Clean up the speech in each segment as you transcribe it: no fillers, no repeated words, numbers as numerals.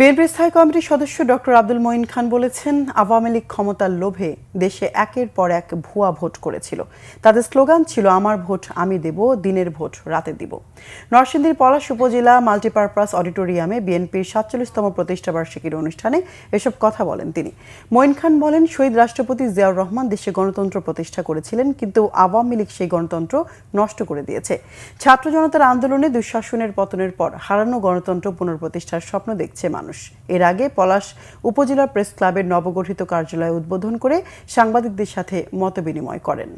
বিএনপির স্থায়ী কমিটির সদস্য ডক্টর আব্দুল মঈন খান বলেছেন, আওয়ামী লীগ ক্ষমতার লোভে দেশে একের পর এক ভুয়া ভোট করেছিল। তাদের স্লোগান ছিল, আমার ভোট আমি দেব, দিনের ভোট রাতে দিব। নরসিংদীর পলাশ উপজেলা মাল্টিপারপাস অডিটোরিয়ামে বিএনপির ৪৭তম প্রতিষ্ঠাবার্ষিকীর অনুষ্ঠানে এসব কথা বলেন তিনি। মঈন খান বলেন, শহীদ রাষ্ট্রপতি জিয়াউর রহমান দেশে গণতন্ত্র প্রতিষ্ঠা করেছিলেন, কিন্তু আওয়ামী লীগ সেই গণতন্ত্র নষ্ট করে দিয়েছে। ছাত্র জনতার আন্দোলনে দুঃশাসনের পতনের পর হারানো গণতন্ত্র পুনঃপ্রতিষ্ঠার স্বপ্ন দেখছে মানুষ। এর আগে পলাশ উপজেলা প্রেস ক্লাবের নবগঠিত কার্যালয় উদ্বোধন করে সাংবাদিকদের সাথে মতবিনিময় করেন।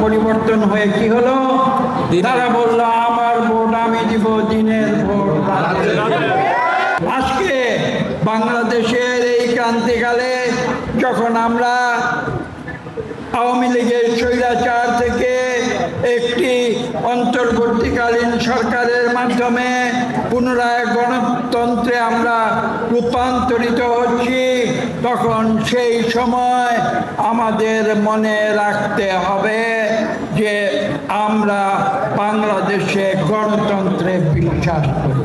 পরিবর্তন হয়ে কি হলো? তারা বলল, আমার ভোট আমি দিব, দিনের ভোট। আজকে বাংলাদেশের এই ক্রান্তিকালে যখন আমরা আওয়ামী লীগের স্বৈরাচার থেকে একটি অন্তর্বর্তীকালীন সরকারের মাধ্যমে পুনরায় গণতন্ত্রে আমরা রূপান্তরিত হচ্ছি, তখন সেই সময় আমাদের মনে রাখতে হবে যে আমরা বাংলাদেশে গণতন্ত্রে বিশ্বাস করি।